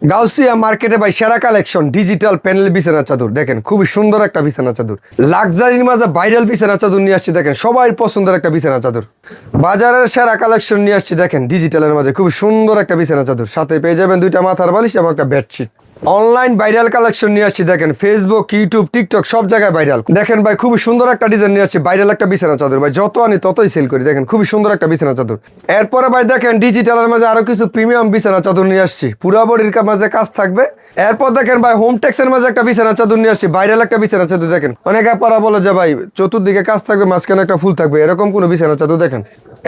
গাউসিয়া মার্কেটে ভাই সেরা কালেকশন ডিজিটাল প্যানেল বিছানা চাদর দেখেন খুবই সুন্দর একটা বিছানা চাদর লাক্সারির মাঝে ভাইরাল বিছানা চাদর নিয়ে আসছি দেখেন সবাই পছন্দের একটা বিছানা চাদর বাজারের সেরা কালেকশন নিয়ে আসছি দেখেন ডিজিটালের মাঝে খুবই সুন্দর একটা বিছানা চাদর সাথে পেয়ে যাবেন দুইটা মাথার বালিশ এবং একটা বেডশিট অনলাইন ভাইরাল কালেকশন নিয়ে আসছি দেখেন ফেসবুক ইউটিউব টিকটক সব জায়গায় ভাইরাল দেখেন ভাই খুবই সুন্দর একটা ডিজাইন নিয়ে আসছি ভাইরাল একটা বিছানা চাদর ভাই যত আনি ততই সেল করি দেখেন খুবই সুন্দর একটা বিছানা চাদর এরপরে ভাই দেখেন ডিজিটালের মাঝে আরো কিছু প্রিমিয়াম বিছানা চাদর নিয়ে আসছি পুরা বডির মাঝে কাজ থাকবে এরপর দেখেন ভাই হোম টেক্সের মাঝে একটা বিছানা চাদর নিয়ে আসছি ভাইরাল একটা বিছানা চাদর দেখেন অনেকে পরা বলে যে ভাই চতুর্দিকে কাজ থাকবে মাঝখানে একটা ফুল থাকবে এরকম কোনো বিছানা চাদর দেখেন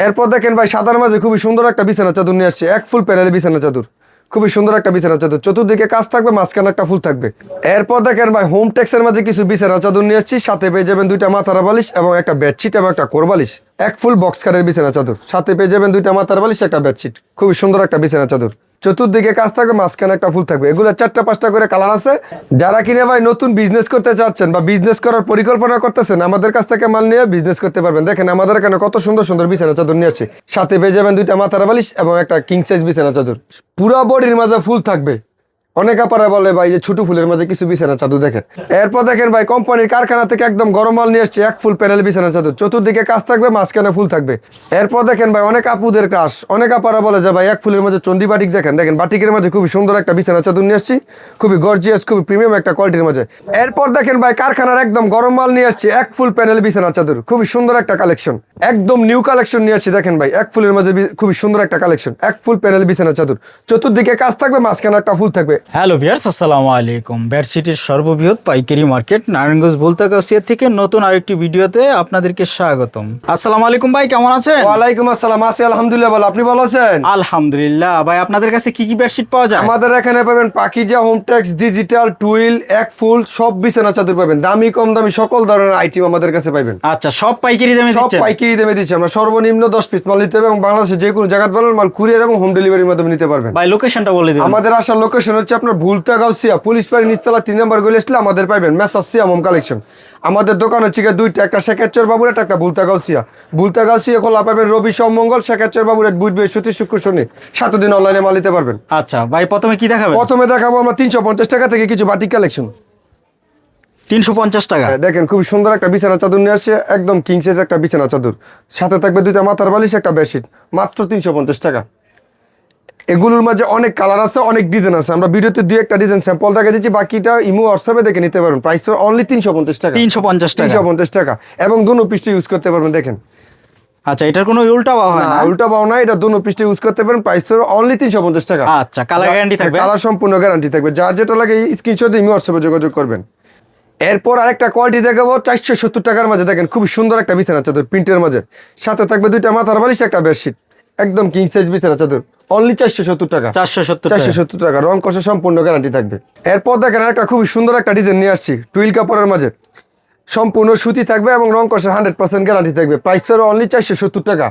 এরপর দেখেন ভাই সাদার মাঝে খুবই সুন্দর একটা বিছানা চাদর নিয়ে আসছি এক ফুল প্যানেল বিছানা চাদর খুবই সুন্দর একটা বিছানা চাদর চতুর্দিকে কাজ থাকবে মাঝখানে একটা ফুল থাকবে এরপর দেখেন ভাই হোম টেক্সের মাঝে কিছু বিছানা চাদর নিয়ে আসছি সাথে পেয়ে যাবেন দুইটা মাথার বালিশ এবং একটা বেডশিট এবং একটা কোরবালিশ এক ফুল বক্স কাটের বিছানা চাদর সাথে পেয়ে যাবেন দুইটা মাথার বালিশ একটা বেডশিট খুবই সুন্দর একটা বিছানা চাদর চতুর্দিকে কাজ থাকবে মাঝখানে একটা ফুল থাকবে এগুলো 4টা 5টা করে কালার আছে যারা কিনে ভাই নতুন বিজনেস করতে চাচ্ছেন বা বিজনেস করার পরিকল্পনা করতেছেন আমাদের কাছ থেকে মাল নিয়ে বিজনেস করতে পারবেন দেখেন আমাদের এখানে কত সুন্দর সুন্দর বিছানা চাদর নিয়ে আছে সাথে পেয়ে যাবেন দুইটা মাথার বালিশ এবং একটা কিং সাইজ বিছানা চাদর পুরো বডির মাঝে ফুল থাকবে অনেক আপারা বলে ভাই যে ছোট ফুলের মাঝে কিছু বিছানা চাদর দেখেন এরপর দেখেন ভাই কোম্পানির কারখানা থেকে একদম গরম মাল নিয়ে আসছে এক ফুল প্যানেল বিছানা চাদর চতুর্দিকে কাজ থাকবে মাঝখানে ফুল থাকবে এরপর দেখেন ভাই অনেক আপুদের কাজ অনেক আপারা বলে যে ভাই এক ফুলের মাঝে চন্ডি বাটিক দেখেন বাটিকের মাঝে খুবই সুন্দর একটা বিছানা চাদর নিয়ে আসছি খুবই গর্জিয়াস খুবই প্রিমিয়াম একটা কোয়ালিটির মাঝে এরপর দেখেন ভাই কারখানার একদম গরম মাল নিয়ে আসছে এক ফুল প্যানেল বিছানা চাদর খুবই সুন্দর একটা কালেকশন একদম নিউ কালেকশন নিয়ে আসছি দেখেন ভাই এক ফুলের মাঝে খুবই সুন্দর একটা কালেকশন এক ফুল প্যানেল বিছানা চাদর চতুর্দিকে কাজ থাকবে মাঝখানে একটা ফুল থাকবে হ্যালো ভিউয়ার্স আসসালামু আলাইকুম বেডশিটের সর্ববৃহৎ পাইকারি মার্কেট নারায়ণগঞ্জ ভুলতাগাছিয়া থেকে নতুন আরেকটি ভিডিওতে আপনাদেরকে স্বাগতম। আসসালামু আলাইকুম ভাই, কেমন আছেন? ওয়ালাইকুম আসসালাম, আছি আলহামদুলিল্লাহ ভালো, আপনি ভালো আছেন? আলহামদুলিল্লাহ। ভাই আপনাদের কাছে কি কি বেডশিট পাওয়া যায়? আমাদের এখানে পাবেন পাকিজা, হোমটেক্স, ডিজিটাল, টুইল, এক ফুল সব বিছানা চাদর পাবেন, দামি কম দামি সকল ধরনের আইটেম আমাদের কাছে পাবেন। আচ্ছা, সব পাইকারি দামে সব দিচ্ছেন? পাইকারি দামে দিচ্ছি আমরা, সর্বনিম্ন 10 পিস মাল নিতে হবে এবং বাংলাদেশের যে কোনো জায়গায় পাবেন মাল কুরিয়ার এবং হোম ডেলিভারির মাধ্যমে নিতে পারবেন। ভাই লোকেশনটা বলে দিন। আমাদের আসার লোকেশন হচ্ছে আপনার ভুলতাগাছিয়া পুলিশ পাড়ি নিচতলা 3 নম্বর গলি আসলে আমাদের পাবেন মেসার্স সিয়াম হোম কালেকশন। আমাদের দোকান হচ্ছে দুইটা, একটা শেখাচর বাবুর একটা ভুলতাগাছিয়া। ভুলতাগাছিয়া খোলা পাবেন রবি সোম মঙ্গল, শেখাচর বাবুর বুধ বৃহস্পতি শুক্র শনি 7 দিন অনলাইনে মাল নিতে পারবেন। আচ্ছা ভাই, প্রথমে কি দেখাবেন? প্রথমে দেখাবো আমরা 350 টাকা থেকে কিছু বাটিক কালেকশন। 350 টাকা। দেখেন খুব সুন্দর একটা বিছানা চাদর নিয়ে আসছে, একদম কিং সাইজ একটা বিছানা চাদর, সাথে থাকবে দুইটা মাথার বালিশ একটা বেডশিট, মাত্র 350 টাকা। এগুলোর মাঝে অনেক কালার আছে, অনেক ডিজাইন আছে, আমরা ভিডিওতে দুই একটা ডিজাইন স্যাম্পল দেখা দিচ্ছি, বাকিটা ইমো হোয়াটসঅ্যাপে দেখে নিতে পারবেন। প্রাইস অনলি 350 টাকা। 350 টাকা। 350 টাকা এবং দুনো পৃষ্ঠে ইউজ করতে পারবেন। দেখেন আচ্ছা, এটার কোনো উল্টা বাও হয় না? উল্টা বাও না, এটা দুনো পৃষ্ঠে ইউজ করতে পারেন। প্রাইস অনলি 350 টাকা। আচ্ছা, কালার গ্যারান্টি থাকবে? কালার সম্পূর্ণ গ্যারান্টি থাকবে, যার যেটা লাগে স্ক্রিনশট দিয়ে ইমো হোয়াটসঅ্যাপে যোগাযোগ করবেন। এরপর আরেকটা কোয়ালিটি দেখাবো 470 টাকার মাঝে, দেখেন খুবই সুন্দর একটা বিছানা চাদর প্রিন্টের মাঝে, সাথে থাকবে দুইটা মাথার বালিশ একটা বেডশিট, একদম কিং সাইজ বিছানা চাদর, অনলি 470 টাকা। 470 টাকা, রং কষে সম্পূর্ণ গ্যারান্টি থাকবে। এরপর দেখেন একটা খুবই সুন্দর একটা ডিজাইন নিয়ে আসছি টুইল কাপড়ের মাঝে, সম্পূর্ণ সুতি থাকবে এবং রং কষে 100% গ্যারান্টি থাকবে। প্রাইস অনলি 470 টাকা।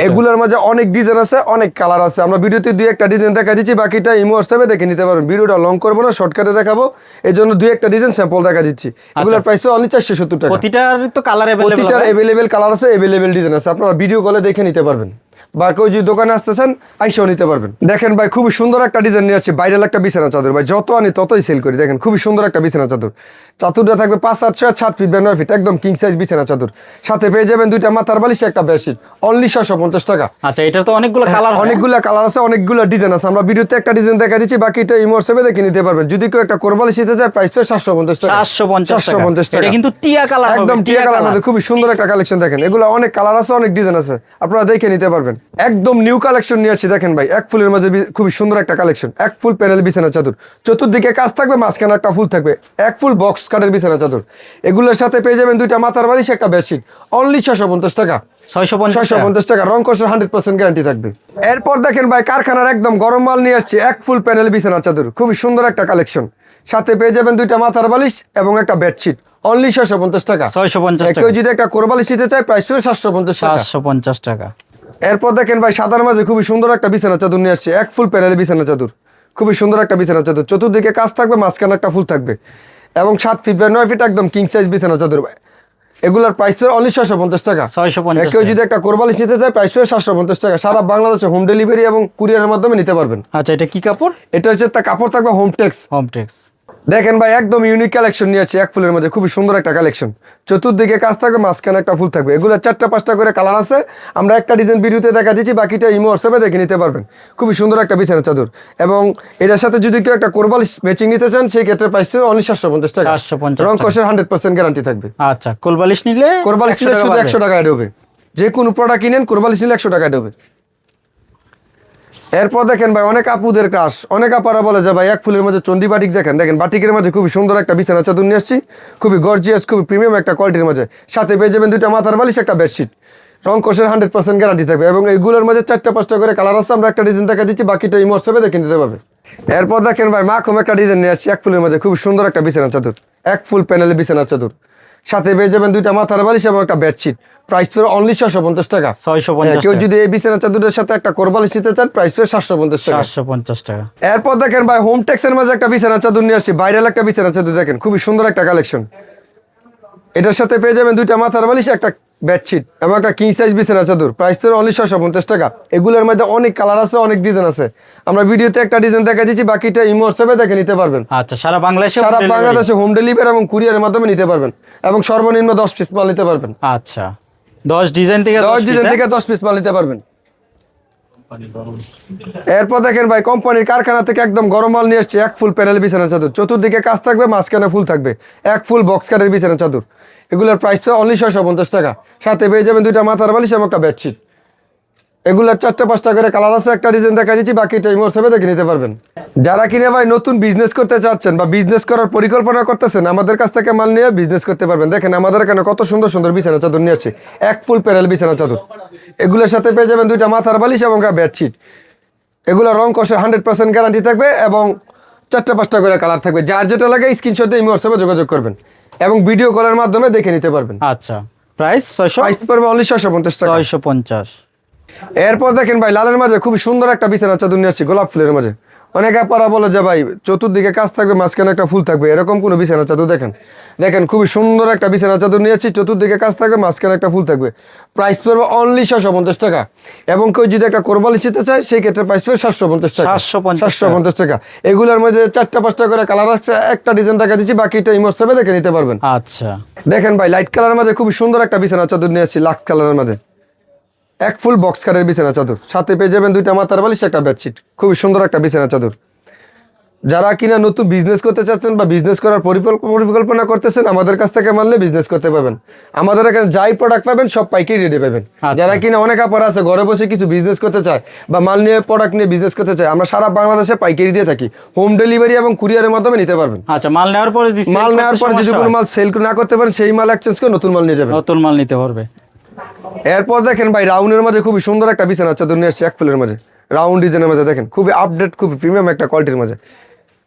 এগুলোর মাঝে অনেক ডিজাইন আছে, অনেক কালার আছে, আমরা ভিডিওতে দুই একটা ডিজাইন দেখা দিচ্ছি, বাকিটা ইমো হোয়াটসঅ্যাপে দেখে নিতে পারবেন। ভিডিওটা লং করবো না, শর্টকাটে দেখাবো, এই জন্য দুই একটা ডিজাইন স্যাম্পল দেখা দিচ্ছি। এগুলোর প্রাইস অনলি 470 টাকা। প্রতিটার তো কালার অ্যাভেলেবেল কালার আছে, অ্যাভেলেবেল ডিজাইন আছে, আপনারা ভিডিও কলে দেখে নিতে পারবেন বা কেউ যদি দোকানে আসতেছেন আইসাও নিতে পারবেন। দেখেন ভাই খুবই সুন্দর একটা ডিজাইন নিয়ে আসছে ভাইরাল একটা বিছানা চাদর, ভাই যত আনি ততই সেল করি। দেখেন খুবই সুন্দর একটা বিছানা চাদর, চাদরটা থাকবে 5/7 ফিট বা 9 ফিট, একদম কিং সাইজ বিছানা চাদর, সাথে পেয়ে যাবেন দুইটা মাথার বালিশ একটা বেডশিট, অনলি 750 টাকা। আচ্ছা, এটা তো অনেকগুলো কালার, অনেকগুলো কালার আছে, অনেকগুলো ডিজাইন আছে, আমরা ভিডিওতে একটা ডিজাইন দেখা দিচ্ছি, বাকিটা ইমো হোয়াটসঅ্যাপে দেখে নিতে পারবেন। যদি কেউ একটা কোরবালিশ নিতে চায় প্রাইস 750 টাকা। 750 টাকা। এটা কিন্তু টিয়া কালার, একদম টিয়া কালার মধ্যে খুবই সুন্দর একটা কালেকশন। দেখেন এগুলো অনেক কালার আছে, অনেক ডিজাইন আছে, আপনারা দেখে নিতে পারবেন। একদম নিউ কালেকশন নিয়ে আসছি দেখেন ভাই, এক ফুলের মধ্যে খুবই সুন্দর একটা কালেকশন, এক ফুল প্যানেল বিছানা চাদর, চতুর্দিকে কাজ থাকবে মাঝখানে একটা ফুল থাকবে, এক ফুল বক্স কাটের বিছানা চাদর। এগুলোর সাথে পেয়ে যাবেন দুইটা মাথার বালিশ একটা বেডশিট, অনলি 650 টাকা। 650 টাকা, রং কষের 100% গ্যারান্টি থাকবে। এরপর দেখেন ভাই কারখানার একদম গরম মাল নিয়ে আসছে এক ফুল প্যানেল বিছানা চাদর, খুবই সুন্দর একটা কালেকশন, সাথে পেয়ে যাবেন দুইটা মাথার বালিশ এবং একটা বেডশিট, অনলি 650 টাকা। 650 টাকা। কেউ যদি একটা কোরবালিশ নিতে চায় প্রাইস 750 টাকা। এরপর দেখেন ভাই সাদার মাঝে খুবই সুন্দর একটা বিছানা চাদর নিয়ে আসছে এক ফুল প্যানেল বিছানা চাদর, খুবই সুন্দর একটা বিছানা চাদর, চতুর্দিকে কাজ থাকবে মাঝখানে একটা ফুল থাকবে এবং 7 ফিট বা 9 ফিট, একদম কিং সাইজ বিছানা চাদর। এগুলোর প্রাইস পড়বে অনলি 650 টাকা। 650 কেউ যদি একটা কোরবালিশ নিতে চায় প্রাইস পড়বে 750 টাকা। সারা বাংলাদেশে হোম ডেলিভারি এবং কুরিয়ারের মাধ্যমে নিতে পারবেন। আচ্ছা, এটা কি কাপড়? এটা হচ্ছে তা কাপড় থাকবে হোমটেক্স। হোমটেক্স। দেখেন ভাই একদম ইউনিক কালেকশন নিয়ে আছে এক ফুলের মধ্যে, খুবই সুন্দর একটা কালেকশন। চতুর্দিকে কাজ থাকবে, মাঝখানে একটা ফুল থাকবে। এগুলো 4টা-5টা করে কালার আছে। আমরা একটা ডিজাইন ভিডিওতে দেখা দিচ্ছি, বাকিটা ইমো হোয়াটসঅ্যাপে দেখে নিতে পারবেন। খুবই সুন্দর একটা বিছানা চাদর। এবং এটার সাথে যদি কেউ একটা কোরবালিশ ম্যাচিং নিতে চান সেই ক্ষেত্রে প্রাইস হবে অনলি 750 টাকা। 750 রং কষের 100% গ্যারান্টি থাকবে। আচ্ছা, কোলবালিশ নিলে কোরবালিশ নিলে শুধু 100 টাকা অ্যাড হবে। যে কোনো প্রোডাক্ট কিনেন কোরবালিশ নিলে 100 টাকা অ্যাড হবে। এরপর দেখেন ভাই অনেক আপুদের ক্রাশ, অনেক আপারা বলে যে ভাই এক ফুলের মধ্যে চন্ডী বাটিক দেখেন। দেখেন বাটিকের মাঝে খুবই সুন্দর একটা বিছানা চাদর নিয়ে আসছি, খুবই গর্জিয়াস, খুবই প্রিমিয়াম একটা কোয়ালিটির মাঝে। সাথে পেয়ে যাবেন 2টা মাথার বালিশ, একটা বেডশিট। রং কোষের 100% গ্যারান্টি থাকবে। এবং এইগুলোর মাঝে 4টা-5টা করে কালার আছে। আমরা একটা ডিজাইন দেখা দিচ্ছি, বাকিটা ইমো হোয়াটসঅ্যাপে দেখে নিতে পারবে। এরপর দেখেন ভাই মাখম একটা ডিজাইন নিয়ে আসছি এক ফুলের মাঝে, খুবই সুন্দর একটা বিছানা চাদর, এক ফুল প্যানেলের বিছানা চাদর। সাথে পেয়ে যাবেন 2টা মাথার বালিশ এবং একটা বেডশিট। প্রাইস পড়বে অনলি 650 টাকা। 650 কেউ যদি এই বিছানা চাদরের সাথে একটা কোরবালিশ নিতে চান প্রাইস পড়বে 750 টাকা। 750 টাকা। এরপর দেখেন ভাই হোমটেক্সের মাঝে একটা বিছানা চাদর নিয়ে আসছি, ভাইরাল একটা বিছানা চাদর। দেখেন খুবই সুন্দর একটা কালেকশন। এটার সাথে পেয়ে যাবেন 2টা মাথার বালিশ, একটা বেডশিট এবং একটা কিং সাইজ বিছানা চাদর। প্রাইস পড়বে অনলি 650 টাকা। এগুলোর মধ্যে অনেক কালার আছে, অনেক ডিজাইন আছে। আমরা ভিডিওতে একটা ডিজাইন দেখা দিচ্ছি, বাকিটা ইমো হোয়াটসঅ্যাপে দেখে নিতে পারবেন। আচ্ছা, সারা বাংলাদেশে হোম ডেলিভারি এবং কুরিয়ারের মাধ্যমে নিতে পারবেন। এবং সর্বনিম্ন 10 পিস মাল নিতে পারবেন। আচ্ছা, 10 ডিজাইন থেকে 10 পিস মাল নিতে পারবেন। এরপর দেখেন ভাই কোম্পানির কারখানা থেকে একদম গরম মাল নিয়ে আসছে এক ফুল প্যানেল বিছানা চাদর। চতুর্দিকে কাজ থাকবে, মাঝখানে ফুল থাকবে, এক ফুল বক্স কাটের বিছানা চাদর। এগুলোর প্রাইস অনলি 650 টাকা। সাথে পেয়ে যাবেন 2টা মাথার বালিশ এবং একটা বেডশিট। এগুলোর 4টা-5টা করে কালার আছে। একটা ডিজাইন দেখা দিচ্ছি, বাকিটা ইমো হোয়াটসঅ্যাপে দেখে নিতে পারবেন। যারা কিনে ভাই নতুন বিজনেস করতে চাচ্ছেন বা বিজনেস করার পরিকল্পনা করতেছেন, আমাদের কাছ থেকে মাল নিয়ে বিজনেস করতে পারবেন। দেখেন আমাদের এখানে কত সুন্দর সুন্দর বিছানা চাদর নিয়ে আছে, এক ফুল প্যানেল বিছানা চাদর। এগুলোর সাথে পেয়ে যাবেন 2টা মাথার বালিশ এবং একটা বেডশিট। এগুলো রং কষে 100% গ্যারান্টি থাকবে এবং 4টা-5টা করে কালার থাকবে। যার যেটা লাগে স্ক্রিনশট দিয়ে ইমো হোয়াটসঅ্যাপে যোগাযোগ করবেন এবং ভিডিও কলের মাধ্যমে দেখে নিতে পারবেন। আচ্ছা, প্রাইস প্রাইস পড়বে অনলি 650 টাকা। 650। এরপর দেখেন ভাই লালের মাঝে খুবই সুন্দর একটা বিছানা চাদর নিয়ে আসছি গোলাপ ফুলের মাঝে। অনেক আপারা বলে যে ভাই চতুর্দিকে কাজ থাকবে, মাঝখানে একটা ফুল থাকবে, এরকম কোনো বিছানা চাদর দেখেন। দেখেন খুবই সুন্দর একটা বিছানা চাদর নিয়ে আসছি, চতুর্দিকে কাজ থাকবে, মাঝখানে একটা ফুল থাকবে। প্রাইস পড়বে অনলি 650 টাকা। এবং কেউ যদি একটা কোরবালিশ নিতে চায় সেই ক্ষেত্রে প্রাইস পড়বে 750 টাকা। 750 টাকা। এগুলোর মধ্যে 4টা-5টা করে কালার আছে। একটা ডিজাইন দেখা দিচ্ছি, বাকিটা ইমো হোয়াটসঅ্যাপে দেখে নিতে পারবেন। আচ্ছা, দেখেন ভাই লাইট কালারের মাঝে খুবই সুন্দর একটা বিছানা চাদর নিয়ে আসছি লাক্স কালারের মাঝে, এক ফুল বক্স কাটের বিছানা চাদর। সাথে পেয়ে যাবেন 2টা মাথার বালিশ, একটা বেডশিট। খুবই সুন্দর একটা বিছানা চাদর। যারা কিনা নতুন বিজনেস করতে চাচ্ছেন বা বিজনেস করার পরিকল্পনা করতেছেন, আমাদের কাছ থেকে মানলে বিজনেস করতে পারবেন। আমাদের এখানে যাই প্রোডাক্ট পাবেন সব পাইকারি রেটে পাবেন। যারা কিনা অনেক আপার আছে ঘরে বসে কিছু বিজনেস করতে চায় বা মাল নিয়ে প্রোডাক্ট নিয়ে বিজনেস করতে চায়, আমরা সারা বাংলাদেশে পাইকারি দিয়ে থাকি। হোম ডেলিভারি এবং কুরিয়ারের মাধ্যমে নিতে পারবেন। আচ্ছা, মাল নেওয়ার পরে যদি কোনো মাল সেল না করতে পারেন সেই মাল এক্সচেঞ্জ করে নতুন মাল নিয়ে যাবেন। নতুন মাল নিতে পারবে। এরপর দেখেন ভাই রাউন্ডের মাঝে খুবই সুন্দর একটা বিছানা চাদর নিয়ে আসছে এক ফুলের মাঝে, রাউন্ড ডিজাইনের মাঝে। দেখেন খুবই আপডেট, খুবই প্রিমিয়াম একটা কোয়ালিটির মাঝে।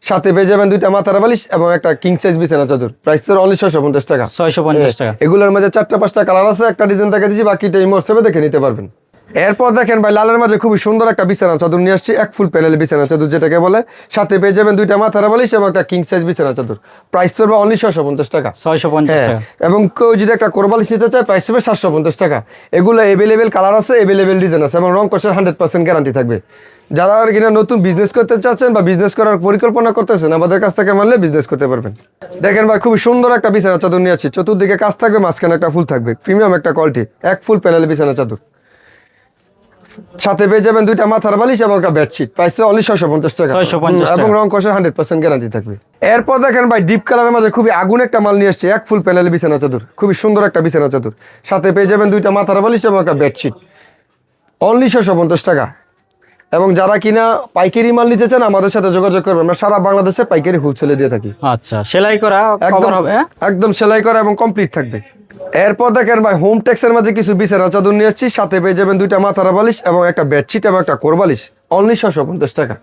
সাথে পেয়ে যাবেন 2টা মাথার বালিশ এবং একটা কিং সাইজ বিছানা চাদর। প্রাইস অনলি 650 টাকা। 650 টাকা। এগুলোর মাঝে 4টা-5টা কালার আছে। একটা ডিজাইন দেখা দিচ্ছি, বাকিটা ইমো হোয়াটসঅ্যাপে দেখে নিতে পারবেন। এরপর দেখেন ভাই লালের মাঝে খুবই সুন্দর একটা বিছানা চাদর নিয়ে আসছি এক ফুল প্যানেল বিছানা চাদর যেটাকে বলে। সাথে পেয়ে যাবেন 2টা মাথার বালিশ এবং একটা কিং সাইজ বিছানা চাদর। প্রাইস পড়বে অনলি 650 টাকা। 650 টাকা। এবং কেউ যদি একটা কোরবালিশ নিতে চায় প্রাইস হবে 750 টাকা। এগুলো এভেলেবেল কালার আছে, এভেলেবেল ডিজাইন আছে এবং রং কষের 100% গ্যারান্টি থাকবে। যারা কিনা নতুন বিজনেস করতে চাচ্ছেন বা বিজনেস করার পরিকল্পনা করতেছেন, আমাদের কাছ থেকে মানলে বিজনেস করতে পারবেন। দেখেন ভাই খুবই সুন্দর একটা বিছানা চাদর নিয়ে আছি, চতুর্দিকে কাজ থাকবে, মাঝখানে একটা ফুল থাকবে, প্রিমিয়াম একটা কোয়ালিটি, এক ফুল প্যানেল বিছানা চাদর। সাথে পেয়ে যাবেন 2টা মাথার বালিশ এবং একটা বেডশিট। প্রাইস অনলি 650 টাকা। 650 এবং রং কষের 100% গ্যারান্টি থাকবে। এরপর দেখেন ভাই ডিপ কালারের মাঝে খুবই আগুন একটা মাল নিয়ে আসছে এক ফুল প্যানেল বিছানা চাদর। খুবই সুন্দর একটা বিছানা চাদর। সাথে পেয়ে যাবেন 2টা মাথার বালিশ এবং একটা বেডশিট। অনলি 650 টাকা। এবং যারা কিনা পাইকারি মাল নিতে চান আমাদের সাথে যোগাযোগ করবেন। আমরা সারা বাংলাদেশে পাইকারি হোলসেলে দিয়ে থাকি। আচ্ছা, সেলাই করা একদম হবে? একদম সেলাই করা এবং কমপ্লিট থাকবে। এরপর দেখেন ভাই হোমটেক্সের মাঝে কিছু বিছানা চাদর নিয়ে আসছি। সাথে পেয়ে যাবেন 2টা মাথার বালিশ এবং একটা বেডশিট এবং একটা কোরবালিশ। অনলি 650 টাকা।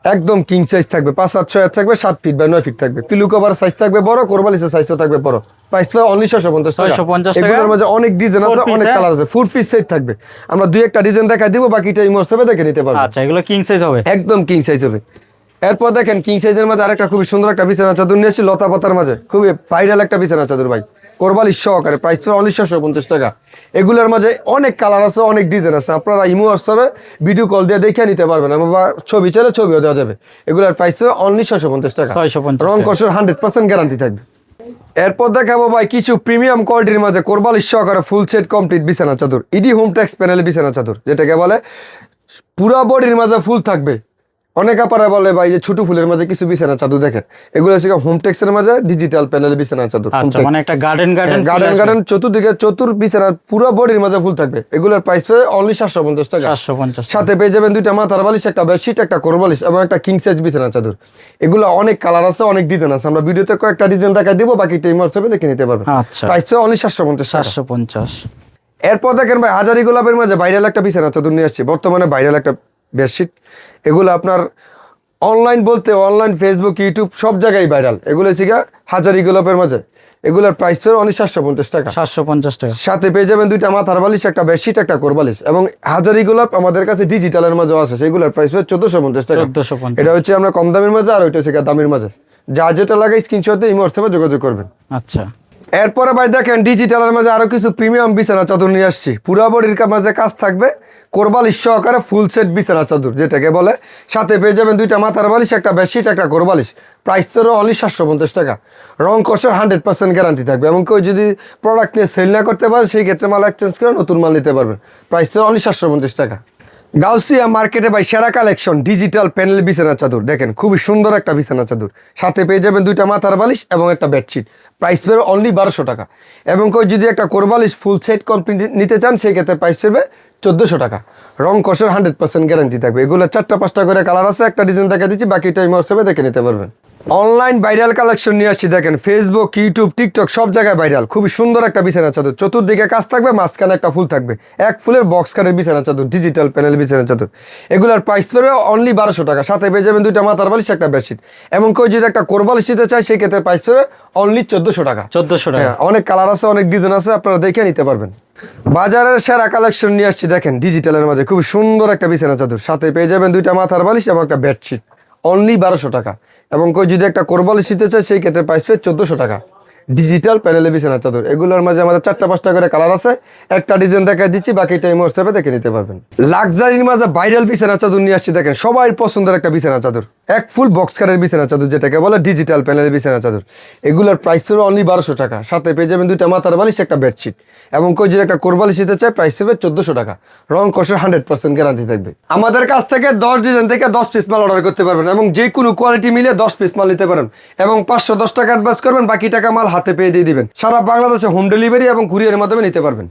একদম কিং সাইজ থাকবে, 5-7-6 থাকবে, 7 ফিট বা 9 ফিট থাকবে। পিলু কভার সাইজ থাকবে বড়, কোরবালিশের সাইজও থাকবে বড়। প্রাইস অনলি 650 টাকা। 650 টাকা। এগুলোর মাঝে অনেক ডিজাইন আছে, অনেক কালার আছে। ফুল পিস সেট থাকবে। আমরা 2-1টা ডিজাইন দেখাই দিব, বাকিটা ইমো হোয়াটসঅ্যাপে দেখে নিতে পারবেন। আচ্ছা, এগুলো কিং সাইজ হবে? একদম কিং সাইজ হবে। এরপর দেখেন কিং সাইজের মধ্যে আরেকটা খুবই সুন্দর একটা বিছানা চাদর নিয়ে এসেছি লতা পাতার মাঝে, খুবই ভাইরাল একটা বিছানা চাদর ভাই। কোরবালিশ সহকারে, প্রাইস পড়বে অনলি 750 টাকা। এগুলোর মাঝে অনেক কালার আছে, অনেক ডিজাইন আছে, আপনারা ইমো হোয়াটসঅ্যাপে ভিডিও কল দিয়ে দেখে নিতে পারবেন, বা ছবি চাইলে ছবিও দেওয়া যাবে। এগুলোর প্রাইস পড়বে অনলি 650 টাকা। 650 রং কষের 100% গ্যারান্টি থাকবে। এরপর দেখাবো ভাই কিছু প্রিমিয়াম কোয়ালিটির মাঝে কোরবালিশ সহকারে ফুল সেট কমপ্লিট বিছানা চাদর, ইডি হোম টেক্স প্যানেল বিছানা চাদর, যেটাকে বলে পুরা বডির মাঝে ফুল থাকবে। অনেক আপারা বলে ভাই যে ছোট ফুলের মাঝে কিছু বিছানা চাদর দেখেন, এগুলো হচ্ছে হোম টেক্সের মাঝে ডিজিটাল প্যানেল বিছানা চাদর। আচ্ছা, মানে একটা গার্ডেন গার্ডেন চতুর্দিকে বিছানা পুরো বডির মাঝে ফুল থাকবে। এগুলোর প্রাইস পড়বে অনলি 750 টাকা। 750 সাথে পেয়ে যাবেন দুইটা মাথার বালিশ, একটা বেডশিট, একটা কোরবালিশ এবং একটা কিং সাইজ বিছানা চাদর। এগুলো অনেক কালার আছে, অনেক ডিজাইন আছে, আমরা ভিডিওতে কয়েকটা ডিজাইন দেখাই দিব, বাকি টাইম হোয়াটসঅ্যাপে দেখে নিতে পারবেন। আচ্ছা, প্রাইস পড়বে অনলি 750 টাকা। 750। এরপর দেখেন ভাই হাজারি গোলাপের মাঝে ভাইরাল একটা বিছানা চাদর নিয়ে আসছি, বর্তমানে ভাইরাল একটা বেডশিট। এগুলো আপনার অনলাইন বলতে অনলাইন ফেসবুক ইউটিউব সব জায়গায় ভাইরাল। এগুলো হচ্ছে গিয়ে হাজারি গোলাপের মাঝে, এগুলোর প্রাইস পড়বে অনলি 750 টাকা। 750 টাকা। সাথে পেয়ে যাবেন দুইটা মাথার বালিশ, একটা বেডশিট, একটা কোরবালিশ এবং হাজারি গোলাপ আমাদের কাছে ডিজিটালের মাঝেও আছে, সেগুলোর প্রাইস পড়বে 1450 টাকা। 1450। এটা হচ্ছে আমরা কম দামের মাঝে, আর ওইটা হচ্ছে গিয়ে দামের মাঝে। যা যেটা লাগে স্ক্রিনশট দিয়ে ইমো হোয়াটসঅ্যাপে যোগাযোগ করবেন। আচ্ছা, এরপরে ভাই দেখেন ডিজিটালের মাঝে আরো কিছু প্রিমিয়াম বিছানা চাদর নিয়ে আসছি, পুরা বডির মাঝে কাজ থাকবে, কোরবালিশ সহকারে ফুল সেট বিছানা চাদর, যেটাকে বলে। সাথে পেয়ে যাবেন দুইটা মাথার বালিশ, একটা বেডশিট, একটা কোরবালিশ। প্রাইস তো অনলি 750 টাকা। রং কষের 100% গ্যারান্টি থাকবে, এবং কেউ যদি প্রোডাক্ট নিয়ে সেল না করতে পারে সেই ক্ষেত্রে মাল এক্সচেঞ্জ করে নতুন মাল নিতে পারবেন। প্রাইস তো অনলি 750 টাকা। গাউসিয়া মার্কেটে ভাই সেরা কালেকশন ডিজিটাল প্যানেল বিছানা চাদর, দেখেন খুবই সুন্দর একটা বিছানা চাদর। সাথে পেয়ে যাবেন দুইটা মাথার বালিশ এবং একটা বেডশিট। প্রাইস পড়বে অনলি 1200 টাকা। এবং কেউ যদি একটা কোরবালিশ ফুল সেট কমপ্লিট নিতে চান সেই ক্ষেত্রে প্রাইস পড়বে 1400 টাকা। রং কষের 100% গ্যারান্টি থাকবে। এগুলো 4টা-5টা করে কালার আছে, একটা ডিজাইন দেখা দিচ্ছি, বাকি টাইম হোয়াটসঅ্যাপে দেখে নিতে পারবেন। অনলাইন ভাইরাল কালেকশন নিয়ে আসছি, দেখেন ফেসবুক ইউটিউব টিকটক সব জায়গায় ভাইরাল। খুবই সুন্দর একটা বিছানা চাদর, চতুর্দিকে কাজ থাকবে, মাঝখানে একটা ফুল থাকবে, এক ফুলের বক্স কারের বিছানা চাদর, ডিজিটাল প্যানেল বিছানা চাদর। এগুলোর প্রাইস পড়বে অনলি 1200 টাকা। সাথে পেয়ে যাবেন দুইটা মাথার বালিশ, একটা বেডশিট। এবং কেউ যদি একটা কোরবালিশ নিতে চায় সেই ক্ষেত্রে প্রাইস পড়বে অনলি 1400 টাকা। 1400 টাকা। অনেক কালার আছে, অনেক ডিজাইন আছে, আপনারা দেখে নিতে পারবেন। বাজারের সেরা কালেকশন নিয়ে আসছি, দেখেন ডিজিটালের মাঝে খুব সুন্দর একটা বিছানা চাদর। সাথে পেয়ে যাবেন দুইটা মাথার বালিশ এবং একটা বেডশিট, অনলি 1200 টাকা। এবং কেউ যদি একটা কোরবালিশ নিতে চায় সেই ক্ষেত্রে প্রাইস পড়বে 1400 টাকা। ডিজিটাল প্যানেলে বিছানা চাদর। এগুলোর মাঝে আমাদের 4টা-5টা করে কালার আছে, একটা ডিজাইন দেখা দিচ্ছি, বাকি টাইম হোয়াটসঅ্যাপে দেখে নিতে পারবেন। লাক্সারির মাঝে ভাইরাল বিছানা চাদর নিয়ে আসছি, দেখেন সবাই পছন্দের একটা বিছানা চাদর, এক ফুল বক্স কারের বিছানা চাদর, যেটাকে বলে ডিজিটাল প্যানেলের বিছানা চাদর। এগুলোর প্রাইস পড়বে অনলি 1200 টাকা। সাথে পেয়ে যাবেন দুইটা মাথার বালিশ, একটা বেডশিট। এবং কেউ যদি একটা কোরবালিশ নিতে চায় প্রাইস পড়বে 1400 টাকা। রং কষের 100% গ্যারান্টি থাকবে। আমাদের কাছ থেকে 10 ডিজাইন থেকে 10 পিস মাল অর্ডার করতে পারবেন, এবং যে কোনো কোয়ালিটি মিলে 10 পিস মাল নিতে পারেন, এবং 510 টাকা অ্যাডভান্স করবেন, বাকি টাকা মাল হাতে পেয়ে দিয়ে দিবেন। সারা বাংলাদেশে হোম ডেলিভারি এবং কুরিয়ারের মাধ্যমে নিতে পারবেন।